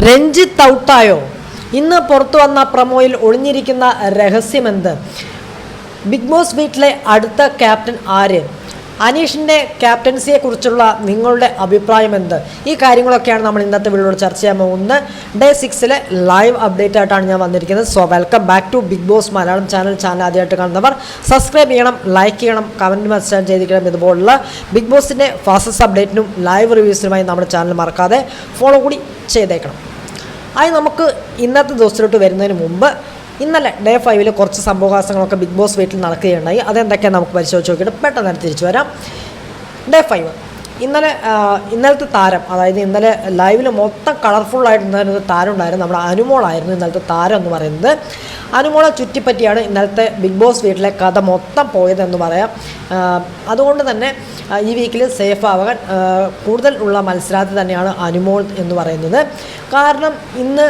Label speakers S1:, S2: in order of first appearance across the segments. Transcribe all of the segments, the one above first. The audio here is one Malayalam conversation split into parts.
S1: രഞ്ജിത്ത് ഔട്ടായോ? ഇന്ന് പുറത്തു വന്ന പ്രൊമോയിൽ ഒളിഞ്ഞിരിക്കുന്ന രഹസ്യമെന്ത്? ബിഗ് ബോസ് വീട്ടിലെ അടുത്ത ക്യാപ്റ്റൻ ആര്? അനീഷിൻ്റെ ക്യാപ്റ്റൻസിയെക്കുറിച്ചുള്ള നിങ്ങളുടെ അഭിപ്രായം എന്ത്? ഈ കാര്യങ്ങളൊക്കെയാണ് നമ്മൾ ഇന്നത്തെ വീഡിയോയിൽ ചർച്ച ചെയ്യാൻ പോകുന്നത്. ഡേ 6 ലൈവ് അപ്ഡേറ്റ് ആയിട്ടാണ് ഞാൻ വന്നിരിക്കുന്നത്. So welcome back to Bigg Boss Malayalam channel ആദ്യമായിട്ട് കാണുന്നവർ സബ്സ്ക്രൈബ് ചെയ്യണം, ലൈക്ക് ചെയ്യണം, കമൻറ്റ് മെസ്സേജ് ചെയ്തിരിക്കണം. ഇതുപോലുള്ള ബിഗ് ബോസിൻ്റെ ഫാസ്റ്റസ്റ്റ് അപ്ഡേറ്റിനും ലൈവ് റിവ്യൂസിനുമായി നമ്മുടെ ചാനൽ മറക്കാതെ ഫോളോ കൂടി ചെയ്തേക്കണം. അത് നമുക്ക് ഇന്നത്തെ ദിവസത്തിലോട്ട് വരുന്നതിന് മുമ്പ് ഇന്നലെ ഡേ 5 കുറച്ച് സംഭവവികാസങ്ങളൊക്കെ ബിഗ് ബോസ് വീട്ടിൽ നടക്കുകയുണ്ടായി. അതെന്തൊക്കെയാണ് നമുക്ക് പരിശോധിച്ച് നോക്കിയിട്ട് പെട്ടെന്ന് തന്നെ തിരിച്ചു വരാം. ഡേ 5 ഇന്നലത്തെ താരം, അതായത് ഇന്നലെ ലൈവിൽ മൊത്തം കളർഫുള്ളായിട്ട് ഇന്നൊരു താരം ഉണ്ടായിരുന്നു. നമ്മുടെ അനുമോളായിരുന്നു ഇന്നലത്തെ താരം എന്ന് പറയുന്നത്. അനുമോളെ ചുറ്റിപ്പറ്റിയാണ് ഇന്നലത്തെ ബിഗ് ബോസ് വീട്ടിലെ കഥ മൊത്തം പോയതെന്ന് പറയാം. അതുകൊണ്ട് തന്നെ ഈ വീക്കിൽ സേഫ് ആവാൻ കൂടുതൽ ഉള്ള മത്സരാർത്ഥി തന്നെയാണ് അനുമോൾ എന്ന് പറയുന്നത്. കാരണം ഇന്ന്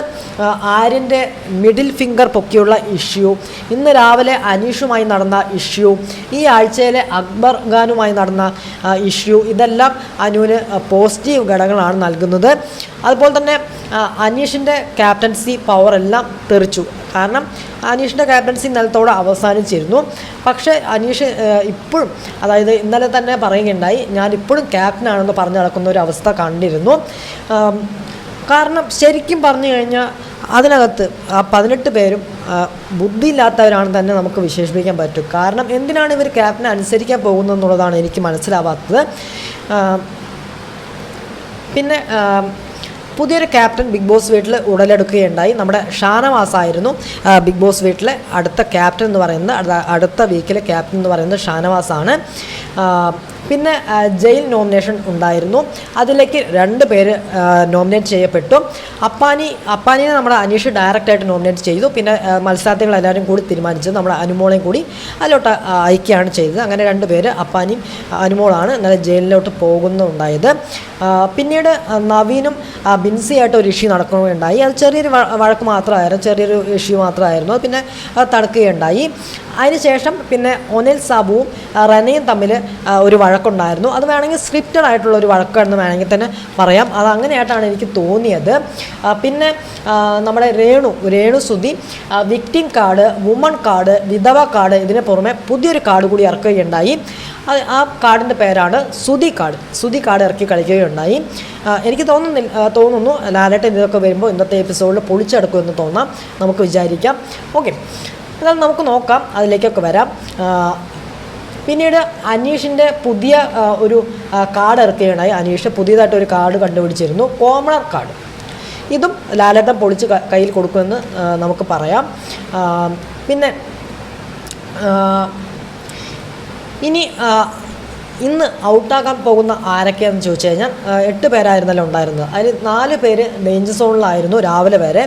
S1: ആര്യൻ്റെ മിഡിൽ ഫിംഗർ പൊക്കിയുള്ള ഇഷ്യൂ, ഇന്ന് രാവിലെ അനീഷുമായി നടന്ന ഇഷ്യൂ, ഈ ആഴ്ചയിലെ അക്ബർ ഖാനുമായി നടന്ന ഇഷ്യൂ, ഇതെല്ലാം അനുവിന് പോസിറ്റീവ് ഘടകങ്ങളാണ് നൽകുന്നത്. അതുപോലെ തന്നെ അനീഷിൻ്റെ ക്യാപ്റ്റൻസി പവറെല്ലാം തെറിച്ചു. കാരണം അനീഷിൻ്റെ ക്യാപ്റ്റൻസി ഇന്നലത്തോടെ അവസാനിച്ചിരുന്നു. പക്ഷേ അനീഷ് ഇപ്പോഴും, അതായത് ഇന്നലെ തന്നെ പറയുകയുണ്ടായി, ഞാൻ ഇപ്പോഴും ക്യാപ്റ്റനാണെന്ന് പറഞ്ഞു നടക്കുന്ന ഒരു അവസ്ഥ കണ്ടിരുന്നു. കാരണം ശരിക്കും പറഞ്ഞു കഴിഞ്ഞാൽ അതിനകത്ത് ആ 18 പേരും ബുദ്ധിയില്ലാത്തവരാണെന്ന് തന്നെ നമുക്ക് വിശേഷിപ്പിക്കാൻ പറ്റും. കാരണം എന്തിനാണ് ഇവർ ക്യാപ്റ്റനെ അനുസരിക്കാൻ പോകുന്നതെന്നുള്ളതാണ് എനിക്ക് മനസ്സിലാവാത്തത്. പിന്നെ പുതിയൊരു ക്യാപ്റ്റൻ ബിഗ് ബോസ് വീട്ടിൽ ഉടലെടുക്കുകയുണ്ടായി. നമ്മുടെ ഷാനവാസായിരുന്നു ബിഗ് ബോസ് വീട്ടിലെ അടുത്ത ക്യാപ്റ്റൻ എന്ന് പറയുന്നത്. അടുത്ത വീക്കിലെ ക്യാപ്റ്റൻ എന്ന് പറയുന്നത് ഷാനവാസാണ്. പിന്നെ ജയിൽ നോമിനേഷൻ ഉണ്ടായിരുന്നു. അതിലേക്ക് 2 പേര് നോമിനേറ്റ് ചെയ്യപ്പെട്ടു. അപ്പാനിനെ നമ്മുടെ അനീഷ് ഡയറക്റ്റായിട്ട് നോമിനേറ്റ് ചെയ്തു. പിന്നെ മത്സരാർത്ഥികൾ എല്ലാവരും കൂടി തീരുമാനിച്ചത് നമ്മുടെ അനുമോളെയും കൂടി അതിലോട്ട് അയക്കുകയാണ് ചെയ്തത്. അങ്ങനെ 2 പേര്, അപ്പാനിയും അനുമോളാണ് ഇന്നലെ ജയിലിലോട്ട് പോകുന്നുണ്ടായത്. പിന്നീട് നവീനും ബിൻസിയായിട്ട് ഒരു ഇഷ്യൂ നടക്കുകയുണ്ടായി. അത് ചെറിയൊരു വഴക്ക് മാത്രമായിരുന്നു, ചെറിയൊരു ഇഷ്യൂ മാത്രമായിരുന്നു. പിന്നെ തടുക്കുകയുണ്ടായി. അതിനുശേഷം പിന്നെ ഒനിൽ സാബുവും റനയും തമ്മിൽ ഒരു വഴക്കുണ്ടായിരുന്നു. അത് വേണമെങ്കിൽ സ്ക്രിപ്റ്റഡ് ആയിട്ടുള്ള ഒരു വഴക്കെന്ന് വേണമെങ്കിൽ തന്നെ പറയാം. അത് അങ്ങനെയായിട്ടാണ് എനിക്ക് തോന്നിയത്. പിന്നെ നമ്മുടെ Renu Sudhi victim card, woman card, വിധവ കാർഡ്, ഇതിന് പുറമെ പുതിയൊരു കാർഡ് കൂടി ഇറക്കുകയുണ്ടായി. ആ കാർഡിൻ്റെ പേരാണ് സുധി കാർഡ് ഇറക്കി കളിക്കുകയുണ്ടായി. എനിക്ക് തോന്നുന്നു ലാലേട്ടൻ ഇതൊക്കെ വരുമ്പോൾ ഇന്നത്തെ എപ്പിസോഡിൽ പൊളിച്ചെടുക്കുമെന്ന് തോന്നാം, നമുക്ക് വിചാരിക്കാം. ഓക്കെ, എന്നാൽ നമുക്ക് നോക്കാം, അതിലേക്കൊക്കെ വരാം. പിന്നീട് അനീഷിൻ്റെ പുതിയ ഒരു കാർഡ് ഇറക്കുകയുണ്ടായി. അനീഷ് പുതിയതായിട്ട് ഒരു കാർഡ് കണ്ടുപിടിച്ചിരുന്നു, കോമണർ കാർഡ്. ഇതും ലാലേട്ടൻ പൊളിച്ച് കയ്യിൽ കൊടുക്കുമെന്ന് നമുക്ക് പറയാം. പിന്നെ ഇന്ന് ഔട്ടാകാൻ പോകുന്ന ആരൊക്കെയാണെന്ന് ചോദിച്ചു കഴിഞ്ഞാൽ 8 പേരായിരുന്നല്ലോ ഉണ്ടായിരുന്നത്. അതിൽ 4 പേര് ഡേഞ്ചർ സോണിലായിരുന്നു. രാവിലെ വരെ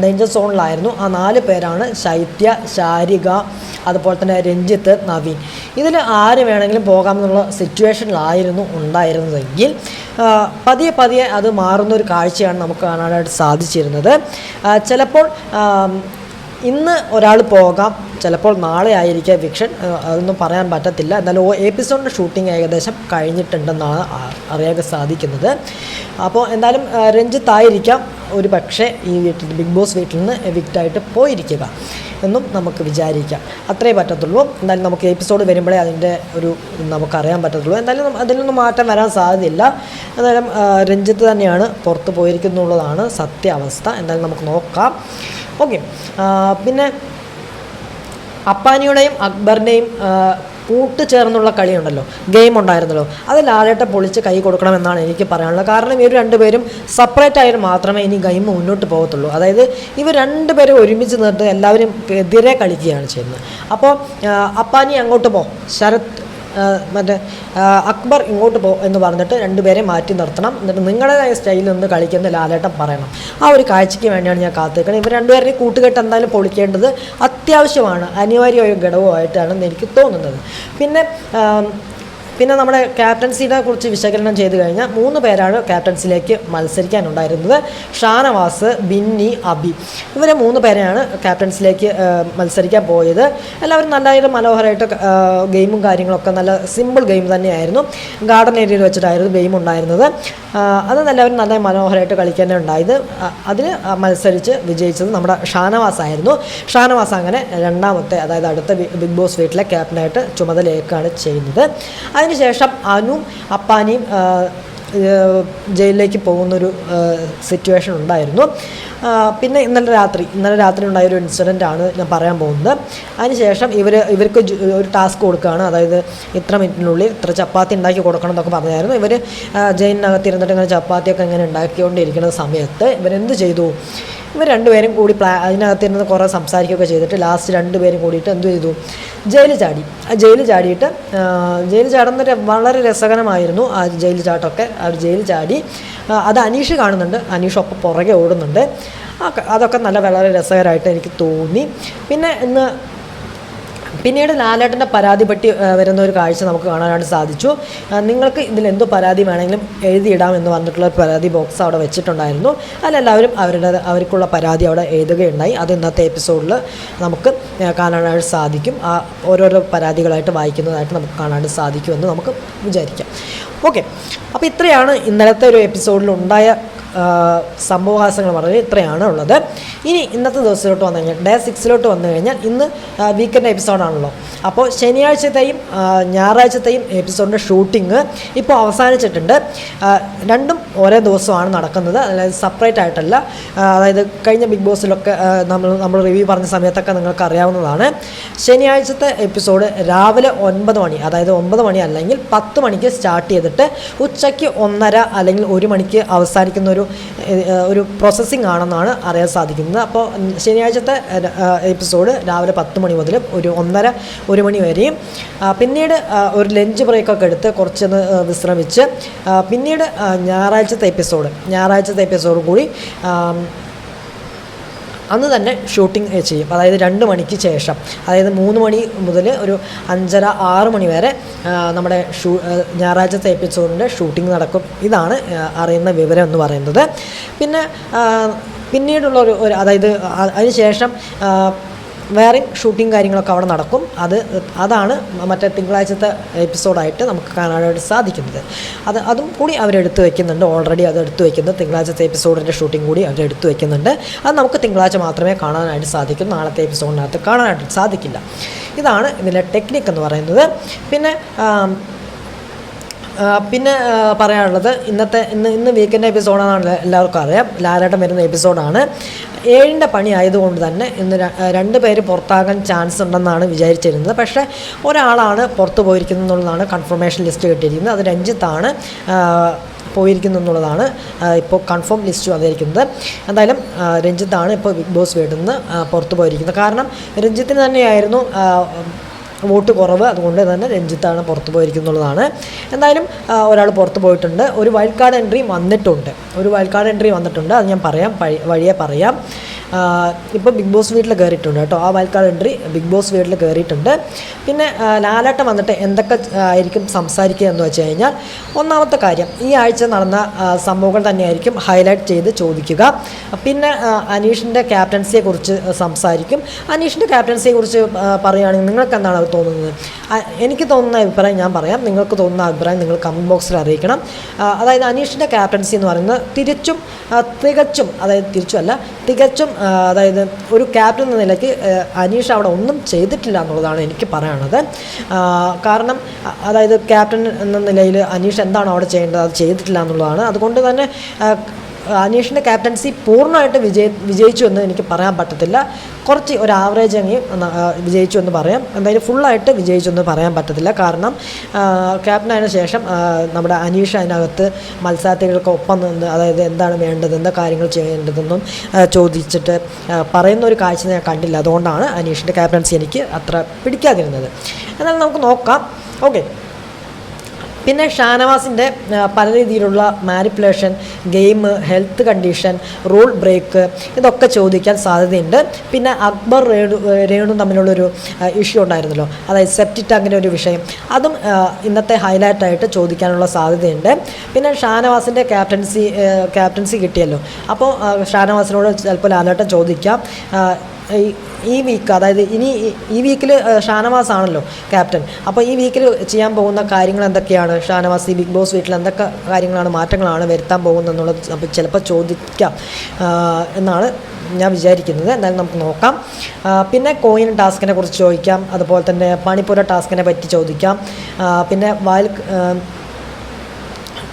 S1: ഡേഞ്ചർ സോണിലായിരുന്നു. ആ 4 പേരാണ് ശൈത്യ, ശാരിക, അതുപോലെ തന്നെ രഞ്ജിത്ത്, നവീൻ. ഇതിൽ ആര് വേണമെങ്കിലും പോകാമെന്നുള്ള സിറ്റുവേഷനിലായിരുന്നു ഉണ്ടായിരുന്നതെങ്കിൽ പതിയെ അത് മാറുന്നൊരു കാഴ്ചയാണ് നമുക്ക് കാണാനായിട്ട് സാധിച്ചിരുന്നത്. ചിലപ്പോൾ ഇന്ന് ഒരാൾ പോകാം, ചിലപ്പോൾ നാളെ ആയിരിക്കാം എവിക്ഷൻ, അതൊന്നും പറയാൻ പറ്റത്തില്ല. എന്നാലും എപ്പിസോഡിൻ്റെ ഷൂട്ടിംഗ് ഏകദേശം കഴിഞ്ഞിട്ടുണ്ടെന്നാണ് അറിയാൻ സാധിക്കുന്നത്. അപ്പോൾ എന്തായാലും രഞ്ജിത്തായിരിക്കാം ഒരു പക്ഷേ ഈ ബിഗ് ബോസ് വീട്ടിൽ നിന്ന് എവിക്റ്റായിട്ട് പോയിരിക്കുക എന്നും നമുക്ക് വിചാരിക്കാം. അത്രേ പറ്റത്തുള്ളൂ. എന്തായാലും നമുക്ക് എപ്പിസോഡ് വരുമ്പോഴേ അതിൻ്റെ ഒരു നമുക്കറിയാൻ പറ്റത്തുള്ളൂ. എന്തായാലും അതിലൊന്നും മാറ്റം വരാൻ സാധ്യതയില്ല. എന്തായാലും രഞ്ജിത്ത് തന്നെയാണ് പുറത്ത് പോയിരിക്കുന്നുള്ളതാണ് സത്യാവസ്ഥ. എന്തായാലും നമുക്ക് നോക്കാം. ഓക്കെ, പിന്നെ അപ്പാനിയുടെയും അക്ബറിൻ്റെയും കൂട്ടുചേർന്നുള്ള കളിയുണ്ടല്ലോ, ഗെയിം ഉണ്ടായിരുന്നല്ലോ, അത് ലാലേട്ടൻ പൊളിച്ച് കൈ കൊടുക്കണമെന്നാണ് എനിക്ക് പറയാനുള്ളത്. കാരണം ഇവർ 2 പേരും സെപ്പറേറ്റ് ആയാലും മാത്രമേ ഇനി ഗെയിം മുന്നോട്ട് പോകത്തുള്ളൂ. അതായത് ഇവർ 2 പേരും ഒരുമിച്ച് നിന്നിട്ട് എല്ലാവരും എതിരെ കളിക്കുകയാണ് ചെയ്യുന്നത്. അപ്പോൾ അപ്പാനി അങ്ങോട്ട് പോ, അക്ബർ ഇങ്ങോട്ട് പോ എന്ന് പറഞ്ഞിട്ട് 2 പേരെ മാറ്റി നിർത്തണം. എന്നിട്ട് നിങ്ങളുടേതായ സ്റ്റൈലിൽ നിന്ന് കളിക്കുന്ന ലാലേട്ടൻ പറയണം. ആ ഒരു കാഴ്ചയ്ക്ക് വേണ്ടിയാണ് ഞാൻ കാത്തിരിക്കുന്നത്. ഇവർ 2 പേരുടെയും കൂട്ടുകെട്ട് എന്തായാലും പൊളിക്കേണ്ടത് അത്യാവശ്യമാണ്, അനിവാര്യമായ ഘടകമായിട്ടാണ് എനിക്ക് തോന്നുന്നത്. പിന്നെ പിന്നെ നമ്മുടെ ക്യാപ്റ്റൻസിനെ കുറിച്ച് വിശകലനം ചെയ്ത് കഴിഞ്ഞാൽ 3 പേരാണ് ക്യാപ്റ്റൻസിലേക്ക് മത്സരിക്കാനുണ്ടായിരുന്നത്. ഷാനവാസ്, ബിന്നി, അബി, ഇവരെ 3 പേരെയാണ് ക്യാപ്റ്റൻസിലേക്ക് മത്സരിക്കാൻ പോയത്. എല്ലാവരും നല്ലതായിട്ട് മനോഹരമായിട്ട് ഗെയിമും കാര്യങ്ങളൊക്കെ നല്ല സിമ്പിൾ ഗെയിം തന്നെയായിരുന്നു. ഗാർഡൻ ഏരിയയിൽ വെച്ചിട്ടായിരുന്നു ഗെയിം ഉണ്ടായിരുന്നത്. അത് എല്ലാവരും നല്ല മനോഹരമായിട്ട് കളിക്കാനേ ഉണ്ടായത്. അതിന് മത്സരിച്ച് വിജയിച്ചത് നമ്മുടെ ഷാനവാസ് ആയിരുന്നു. ഷാനവാസ് അങ്ങനെ രണ്ടാമത്തെ, അതായത് അടുത്ത ബിഗ് ബോസ് വീട്ടിലെ ക്യാപ്റ്റനായിട്ട് ചുമതലയേക്കാണ് ചെയ്യുന്നത്. അതിനുശേഷം അനുവും അപ്പാനിയും ജയിലിലേക്ക് പോകുന്നൊരു സിറ്റുവേഷൻ ഉണ്ടായിരുന്നു. പിന്നെ ഇന്നലെ രാത്രി ഉണ്ടായൊരു ഇൻസിഡൻ്റാണ് ഞാൻ പറയാൻ പോകുന്നത്. അതിനുശേഷം ഇവർക്ക് ഒരു ടാസ്ക് കൊടുക്കുകയാണ്. അതായത് ഇത്ര മിനിറ്റിനുള്ളിൽ ഇത്ര ചപ്പാത്തി ഉണ്ടാക്കി കൊടുക്കണം എന്നൊക്കെ പറഞ്ഞായിരുന്നു. ഇവർ ജയിലിനകത്ത് ഇരുന്നിട്ട് ഇങ്ങനെ ചപ്പാത്തിയൊക്കെ ഇങ്ങനെ ഉണ്ടാക്കിക്കൊണ്ടിരിക്കുന്ന സമയത്ത് ഇവരെന്ത് ചെയ്തു? ഇവർ രണ്ടുപേരും കൂടി അതിനകത്തിരുന്ന് കുറേ സംസാരിക്കുകയൊക്കെ ചെയ്തിട്ട് ലാസ്റ്റ് 2 പേരും കൂടിയിട്ട് എന്ത് ചെയ്തു? ജയിലിൽ ചാടിയിട്ട് ജയിലിൽ ചാടുന്നൊരു വളരെ രസകരമായിരുന്നു ആ ജയിൽ ചാട്ടമൊക്കെ. അവർ ജയിലിൽ ചാടി. അത് അനീഷ് കാണുന്നുണ്ട്. അനീഷ് ഒപ്പം പുറകെ ഓടുന്നുണ്ട്. അതൊക്കെ വളരെ രസകരമായിട്ട് എനിക്ക് തോന്നി. പിന്നീട് ലാലേട്ടൻ്റെ പരാതി പറ്റി വരുന്ന ഒരു കാഴ്ച നമുക്ക് കാണാനായിട്ട് സാധിച്ചു. നിങ്ങൾക്ക് ഇതിലെന്തോ പരാതി വേണമെങ്കിലും എഴുതിയിടാമെന്ന് പറഞ്ഞിട്ടുള്ള പരാതി ബോക്സ് അവിടെ വെച്ചിട്ടുണ്ടായിരുന്നു. അതിലെല്ലാവരും അവർക്കുള്ള പരാതി അവിടെ എഴുതുകയുണ്ടായി. അത് ഇന്നത്തെ എപ്പിസോഡിൽ നമുക്ക് കാണാനായിട്ട് സാധിക്കും. ആ ഓരോരോ പരാതികളായിട്ട് വായിക്കുന്നതായിട്ട് നമുക്ക് കാണാനായിട്ട് സാധിക്കുമെന്ന് നമുക്ക് വിചാരിക്കാം. ഓക്കെ, അപ്പോൾ ഇത്രയാണ് ഇന്നലത്തെ ഒരു എപ്പിസോഡിൽ ഉണ്ടായ സംഭവവാസങ്ങൾ പറഞ്ഞാൽ ഇത്രയാണ് ഉള്ളത്. ഇനി ഇന്നത്തെ ദിവസത്തിലോട്ട് വന്നു കഴിഞ്ഞാൽ ഡേ 6 വന്നു കഴിഞ്ഞാൽ ഇന്ന് വീക്കെൻഡ് എപ്പിസോഡാണല്ലോ. അപ്പോൾ ശനിയാഴ്ചത്തെയും ഞായറാഴ്ചത്തെയും എപ്പിസോഡിൻ്റെ ഷൂട്ടിങ് ഇപ്പോൾ അവസാനിച്ചിട്ടുണ്ട്. രണ്ടും ഒരേ ദിവസമാണ് നടക്കുന്നത്, അതായത് സെപ്പറേറ്റ് ആയിട്ടല്ല. അതായത് കഴിഞ്ഞ ബിഗ് ബോസിലൊക്കെ നമ്മൾ റിവ്യൂ പറഞ്ഞ സമയത്തൊക്കെ നിങ്ങൾക്ക് അറിയാവുന്നതാണ്. ശനിയാഴ്ചത്തെ എപ്പിസോഡ് രാവിലെ 9 മണി, അതായത് 9 മണി അല്ലെങ്കിൽ 10 മണിക്ക് സ്റ്റാർട്ട് ചെയ്തിട്ട് ഉച്ചയ്ക്ക് 1:30 അല്ലെങ്കിൽ 1 മണിക്ക് അവസാനിക്കുന്ന ഒരു പ്രോസസ്സിംഗ് ആണെന്നാണ് അറിയാൻ സാധിക്കുന്നത്. അപ്പോൾ ശനിയാഴ്ചത്തെ എപ്പിസോഡ് രാവിലെ 10 മണി മുതൽ ഒരു 1:30-1 മണി വരെയും, പിന്നീട് ഒരു ലഞ്ച് ബ്രേക്കൊക്കെ എടുത്ത് കുറച്ചൊന്ന് വിശ്രമിച്ച് പിന്നീട് ഞായറാഴ്ചത്തെ എപ്പിസോഡ് കൂടി അന്ന് തന്നെ ഷൂട്ടിംഗ് ചെയ്യും. അതായത് 2 മണിക്ക് ശേഷം, അതായത് 3 മണി മുതൽ ഒരു 5:30-6 മണി വരെ നമ്മുടെ ഞായറാഴ്ചത്തെ എപ്പിസോഡിൻ്റെ ഷൂട്ടിംഗ് നടക്കും. ഇതാണ് അറിയുന്ന വിവരം എന്ന് പറയുന്നത്. പിന്നെ പിന്നീടുള്ള അതായത് അതിനുശേഷം വേറെയും ഷൂട്ടിംഗ് കാര്യങ്ങളൊക്കെ അവിടെ നടക്കും. അതാണ് മറ്റേ തിങ്കളാഴ്ചത്തെ എപ്പിസോഡായിട്ട് നമുക്ക് കാണാനായിട്ട് സാധിക്കുന്നത്. അതും കൂടി അവരെടുത്ത് വയ്ക്കുന്നുണ്ട്. ഓൾറെഡി അത് എടുത്തു വയ്ക്കുന്നത് തിങ്കളാഴ്ചത്തെ എപ്പിസോഡിൻ്റെ ഷൂട്ടിംഗ് കൂടി അവരെടുത്ത് വയ്ക്കുന്നുണ്ട്. അത് നമുക്ക് തിങ്കളാഴ്ച മാത്രമേ കാണാനായിട്ട് സാധിക്കും. നാളത്തെ എപ്പിസോഡിനകത്ത് കാണാനായിട്ട് സാധിക്കില്ല. ഇതാണ് ഇതിൻ്റെ ടെക്നിക്ക് എന്ന് പറയുന്നത്. പിന്നെ പറയാനുള്ളത് ഇന്ന് വീക്കെൻഡ് എപ്പിസോഡാണെന്ന് എല്ലാവർക്കും അറിയാം. ലാലേട്ടൻ വരുന്ന എപ്പിസോഡാണ്. 7ൻ്റെ പണി ആയതുകൊണ്ട് തന്നെ ഇന്ന് 2 പേര് പുറത്താകാൻ ചാൻസ് ഉണ്ടെന്നാണ് വിചാരിച്ചിരുന്നത്. പക്ഷേ ഒരാളാണ് പുറത്ത് പോയിരിക്കുന്നത് എന്നുള്ളതാണ് കൺഫർമേഷൻ ലിസ്റ്റ് കിട്ടിയിരിക്കുന്നത്. അത് രഞ്ജിത്താണ് പോയിരിക്കുന്നു എന്നുള്ളതാണ് ഇപ്പോൾ കൺഫേം ലിസ്റ്റ് വന്നിരിക്കുന്നത്. എന്തായാലും രഞ്ജിത്താണ് ഇപ്പോൾ ബിഗ് ബോസ് വീട്ടിൽ നിന്ന് പുറത്ത് പോയിരിക്കുന്നത്. കാരണം രഞ്ജിത്തിന് തന്നെയായിരുന്നു വോട്ട് കുറവ്, അതുകൊണ്ട് തന്നെ രഞ്ജിത്താണ് പുറത്ത് പോയിരിക്കുന്നുള്ളതാണ്. എന്തായാലും ഒരാൾ പുറത്ത് പോയിട്ടുണ്ട്. ഒരു വൈൽഡ് കാർഡ് എൻട്രി വന്നിട്ടുണ്ട്. അത് ഞാൻ വഴിയെ പറയാം. ഇപ്പോൾ ബിഗ് ബോസ് വീട്ടിൽ കയറിയിട്ടുണ്ട് കേട്ടോ. ആ wild card entry Bigg Boss വീട്ടിൽ കയറിയിട്ടുണ്ട്. പിന്നെ ലാലേട്ടൻ വന്നിട്ട് എന്തൊക്കെ ആയിരിക്കും സംസാരിക്കുക എന്ന് വെച്ച് കഴിഞ്ഞാൽ, ഒന്നാമത്തെ കാര്യം ഈ ആഴ്ച നടന്ന സംഭവങ്ങൾ തന്നെയായിരിക്കും ഹൈലൈറ്റ് ചെയ്ത് ചോദിക്കുക. പിന്നെ അനീഷിൻ്റെ ക്യാപ്റ്റൻസിയെക്കുറിച്ച് സംസാരിക്കും. അനീഷിൻ്റെ ക്യാപ്റ്റൻസിയെക്കുറിച്ച് പറയുകയാണെങ്കിൽ നിങ്ങൾക്ക് എന്താണ് തോന്നുന്നത്? എനിക്ക് തോന്നുന്ന അഭിപ്രായം ഞാൻ പറയാം. നിങ്ങൾക്ക് തോന്നുന്ന അഭിപ്രായം നിങ്ങൾ കമൻറ്റ് ബോക്സിൽ അറിയിക്കണം. അതായത് അനീഷിൻ്റെ ക്യാപ്റ്റൻസി എന്ന് പറയുന്നത് തികച്ചും അതായത് ഒരു ക്യാപ്റ്റൻ എന്ന നിലയ്ക്ക് അനീഷ് അവിടെ ഒന്നും ചെയ്തിട്ടില്ല എന്നുള്ളതാണ് എനിക്ക് പറയാനുള്ളത്. കാരണം അതായത് ക്യാപ്റ്റൻ എന്ന നിലയിൽ അനീഷ് എന്താണ് അവിടെ ചെയ്യേണ്ടത് അത് ചെയ്തിട്ടില്ല എന്നുള്ളതാണ്. അതുകൊണ്ട് തന്നെ അനീഷിൻ്റെ ക്യാപ്റ്റൻസി പൂർണ്ണമായിട്ട് വിജയിച്ചു എന്ന് എനിക്ക് പറയാൻ പറ്റത്തില്ല. കുറച്ച് ഒരു ആവറേജ് അങ്ങ് വിജയിച്ചു എന്ന് പറയാം. എന്തായാലും ഫുള്ളായിട്ട് വിജയിച്ചു എന്ന് പറയാൻ പറ്റത്തില്ല. കാരണം ക്യാപ്റ്റനായതിനു ശേഷം നമ്മുടെ അനീഷ് അതിനകത്ത് മത്സരാർത്ഥികൾക്ക് ഒപ്പം നിന്ന്, അതായത് എന്താണ് വേണ്ടത്, എന്താ കാര്യങ്ങൾ ചെയ്യേണ്ടതെന്നും ചോദിച്ചിട്ട് പറയുന്ന ഒരു കാഴ്ച ഞാൻ കണ്ടില്ല. അതുകൊണ്ടാണ് അനീഷിൻ്റെ ക്യാപ്റ്റൻസി എനിക്ക് അത്ര പിടിക്കാതിരുന്നത്. എന്നാൽ നമുക്ക് നോക്കാം. ഓക്കെ, പിന്നെ ഷാനവാസിൻ്റെ പല രീതിയിലുള്ള manipulation, game, health condition, rule break ഇതൊക്കെ ചോദിക്കാൻ സാധ്യതയുണ്ട്. പിന്നെ അക്ബർ രേണു തമ്മിലുള്ളൊരു ഇഷ്യൂ ഉണ്ടായിരുന്നല്ലോ, അതായത് സെപ്റ്റി ടാങ്കിൻ്റെ ഒരു വിഷയം, അതും ഇന്നത്തെ ഹൈലൈറ്റായിട്ട് ചോദിക്കാനുള്ള സാധ്യതയുണ്ട്. പിന്നെ ഷാനവാസിൻ്റെ ക്യാപ്റ്റൻസി കിട്ടിയല്ലോ, അപ്പോൾ ഷാനവാസിനോട് ചിലപ്പോൾ ലാലേട്ടൻ ചോദിക്കാം ഈ വീക്ക്, അതായത് ഈ വീക്കിൽ ഷാനവാസ് ആണല്ലോ ക്യാപ്റ്റൻ, അപ്പോൾ ഈ വീക്കിൽ ചെയ്യാൻ പോകുന്ന കാര്യങ്ങൾ എന്തൊക്കെയാണ്, ഷാനവാസ് ഈ ബിഗ് ബോസ് വീട്ടിൽ എന്തൊക്കെ കാര്യങ്ങളാണ്, മാറ്റങ്ങളാണ് വരുത്താൻ പോകുന്നതെന്നുള്ളത് ചിലപ്പോൾ ചോദിക്കാം എന്നാണ് ഞാൻ വിചാരിക്കുന്നത്. എന്തായാലും നമുക്ക് നോക്കാം. പിന്നെ കോയിൻ ടാസ്കിനെ കുറിച്ച് ചോദിക്കാം, അതുപോലെ തന്നെ പണിപ്പുര ടാസ്കിനെ പറ്റി ചോദിക്കാം. പിന്നെ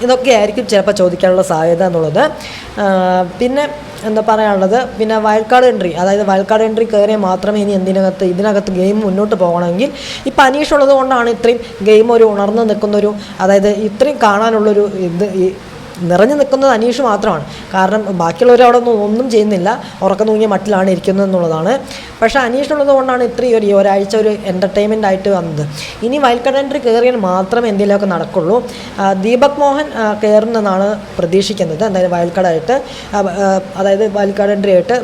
S1: ഇതൊക്കെ ആയിരിക്കും ചിലപ്പോൾ ചോദിക്കാനുള്ള സാധ്യത എന്നുള്ളത്. പിന്നെ എന്താ പറയാനുള്ളത്, പിന്നെ വൈൽഡ് കാർഡ് എൻട്രി, അതായത് വൈൽഡ് കാർഡ് എൻട്രി കയറിയാൽ മാത്രമേ ഇനി ഇതിനകത്ത് ഗെയിം മുന്നോട്ട് പോകണമെങ്കിൽ, ഇപ്പോൾ അനീഷ് ഉള്ളത് കൊണ്ടാണ് ഇത്രയും ഗെയിം ഒരു ഉണർന്ന് നിൽക്കുന്നൊരു, അതായത് ഇത്രയും കാണാനുള്ളൊരു നിറഞ്ഞു നിൽക്കുന്നത് അനീഷ് മാത്രമാണ്. കാരണം ബാക്കിയുള്ളവർ അവിടെ ഒന്നും ചെയ്യുന്നില്ല, ഉറക്കം തൂങ്ങിയ മട്ടിലാണ് ഇരിക്കുന്നത് എന്നുള്ളതാണ്. പക്ഷേ അനീഷിനുള്ളത് കൊണ്ടാണ് ഇത്രയും ഒരാഴ്ച ഒരു എൻ്റർടൈൻമെൻ്റ് ആയിട്ട് വന്നത്. ഇനി വൈൽഡ് കാർഡ് എൻട്രി കയറിയാൽ മാത്രമേ എന്തെങ്കിലുമൊക്കെ നടക്കുള്ളൂ. ദീപക് മോഹൻ കയറുന്നതാണ് പ്രതീക്ഷിക്കുന്നത്, എന്തായാലും വൈൽഡ് കാർഡായിട്ട്, അതായത് വൈൽഡ് കാർഡ് എൻട്രി ആയിട്ട്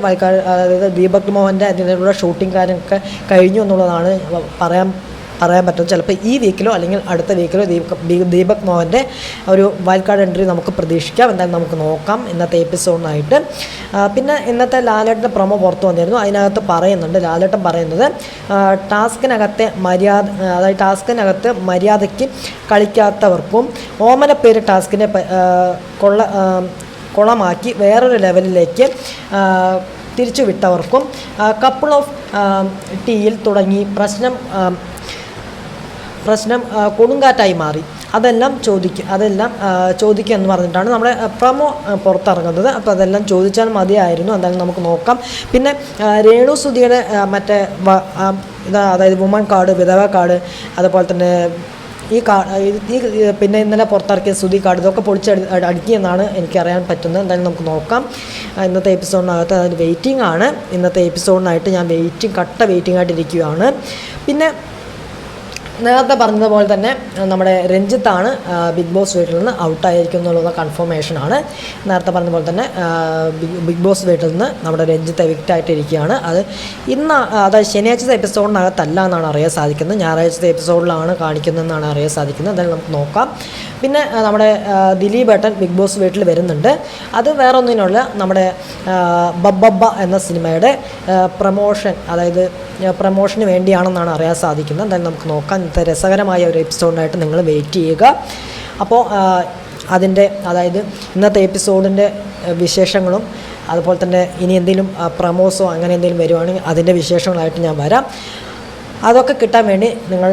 S1: അതായത് ദീപക് മോഹൻ്റെ അതിനുള്ള ഷൂട്ടിംഗ് കാര്യമൊക്കെ കഴിഞ്ഞു എന്നുള്ളതാണ് പറയാൻ പറ്റും. ചിലപ്പോൾ ഈ വീക്കിലോ അല്ലെങ്കിൽ അടുത്ത വീക്കിലോ ദീപക് മോഹൻ്റെ ഒരു വൈൽഡ് കാർഡ് എൻട്രി നമുക്ക് പ്രതീക്ഷിക്കാം. എന്തായാലും നമുക്ക് നോക്കാം ഇന്നത്തെ എപ്പിസോഡിനായിട്ട്. പിന്നെ ഇന്നത്തെ ലാലേട്ടൻ്റെ പ്രൊമോ പുറത്തു വന്നിരുന്നു, അതിനകത്ത് പറയുന്നുണ്ട്, ലാലേട്ടൻ പറയുന്നത് ടാസ്കിനകത്ത് മര്യാദയ്ക്ക് കളിക്കാത്തവർക്കും ഓമനപ്പേര് ടാസ്കിനെ കുളമാക്കി വേറൊരു ലെവലിലേക്ക് തിരിച്ചു വിട്ടവർക്കും കപ്പിൾ ഓഫ് ടീയിൽ തുടങ്ങി പ്രശ്നം കൊടുങ്കാറ്റായി മാറി, അതെല്ലാം ചോദിക്കുക എന്ന് പറഞ്ഞിട്ടാണ് നമ്മുടെ പ്രൊമോ പുറത്തിറങ്ങുന്നത്. അപ്പോൾ അതെല്ലാം ചോദിച്ചാൽ മതിയായിരുന്നു. എന്തായാലും നമുക്ക് നോക്കാം. പിന്നെ രേണു സുധിയുടെ മറ്റേ അതായത് വുമൺ കാർഡ്, വിധവ കാർഡ്, അതുപോലെ തന്നെ പിന്നെ ഇന്നലെ പുറത്തിറക്കിയ സുധി കാർഡ്, ഇതൊക്കെ അടിക്കിയെന്നാണ് എനിക്കറിയാൻ പറ്റുന്നത്. എന്തായാലും നമുക്ക് നോക്കാം. ഇന്നത്തെ എപ്പിസോഡിനകത്ത് അതിന് വെയിറ്റിംഗ് ആണ്. ഇന്നത്തെ എപ്പിസോഡിനായിട്ട് ഞാൻ കട്ട വെയിറ്റിംഗ് ആയിട്ടിരിക്കുകയാണ്. പിന്നെ നേരത്തെ പറഞ്ഞതുപോലെ തന്നെ നമ്മുടെ രഞ്ജിത്താണ് ബിഗ് ബോസ് വീട്ടിൽ നിന്ന് ഔട്ടായിരിക്കും എന്നുള്ള കൺഫർമേഷനാണ്. നേരത്തെ പറഞ്ഞതുപോലെ തന്നെ ബിഗ് ബോസ് വീട്ടിൽ നിന്ന് നമ്മുടെ രഞ്ജിത്ത് എവിക്റ്റ് ആയിട്ടിരിക്കുകയാണ്. അത് അതായത് ശനിയാഴ്ചത്തെ എപ്പിസോഡിനകത്തല്ല എന്നാണ് അറിയാൻ സാധിക്കുന്നത്, ഞായറാഴ്ചത്തെ എപ്പിസോഡിലാണ് കാണിക്കുന്നതെന്നാണ് അറിയാൻ സാധിക്കുന്നത്. എന്തായാലും നമുക്ക് നോക്കാം. പിന്നെ നമ്മുടെ ദിലീപ് ഏട്ടൻ ബിഗ് ബോസ് വീട്ടിൽ വരുന്നുണ്ട്. അത് വേറെ ഒന്നിനുള്ള നമ്മുടെ ബബ്ബ എന്ന സിനിമയുടെ പ്രമോഷന് വേണ്ടിയാണെന്നാണ് അറിയാൻ സാധിക്കുന്നത്. എന്തായാലും നമുക്ക് നോക്കാം. ഇന്നത്തെ രസകരമായ ഒരു എപ്പിസോഡിനായിട്ട് നിങ്ങൾ വെയിറ്റ് ചെയ്യുക. അപ്പോൾ അതായത് ഇന്നത്തെ എപ്പിസോഡിൻ്റെ വിശേഷങ്ങളും അതുപോലെ തന്നെ ഇനി എന്തെങ്കിലും പ്രമോസോ അങ്ങനെ എന്തെങ്കിലും വരുവാണെങ്കിൽ അതിൻ്റെ വിശേഷങ്ങളായിട്ട് ഞാൻ വരാം. അതൊക്കെ കിട്ടാൻ വേണ്ടി നിങ്ങൾ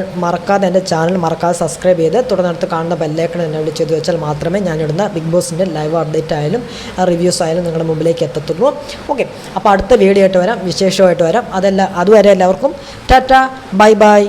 S1: എൻ്റെ ചാനൽ മറക്കാതെ സബ്സ്ക്രൈബ് ചെയ്ത് തുടർന്നടുത്ത് കാണുന്ന ബെല്ലൈക്കൺ എന്നെ ചെയ്ത് വെച്ചാൽ മാത്രമേ ഞാനിടുന്ന ബിഗ് ബോസിൻ്റെ ലൈവ് അപ്ഡേറ്റ് ആയാലും റിവ്യൂസ് ആയാലും നിങ്ങളുടെ മുമ്പിലേക്ക് എത്തത്തുള്ളൂ. ഓക്കെ, അപ്പോൾ അടുത്ത വീഡിയോ ആയിട്ട് വരാം, വിശേഷമായിട്ട് വരാം. അതുവരെ എല്ലാവർക്കും ടാറ്റ, ബൈ ബൈ.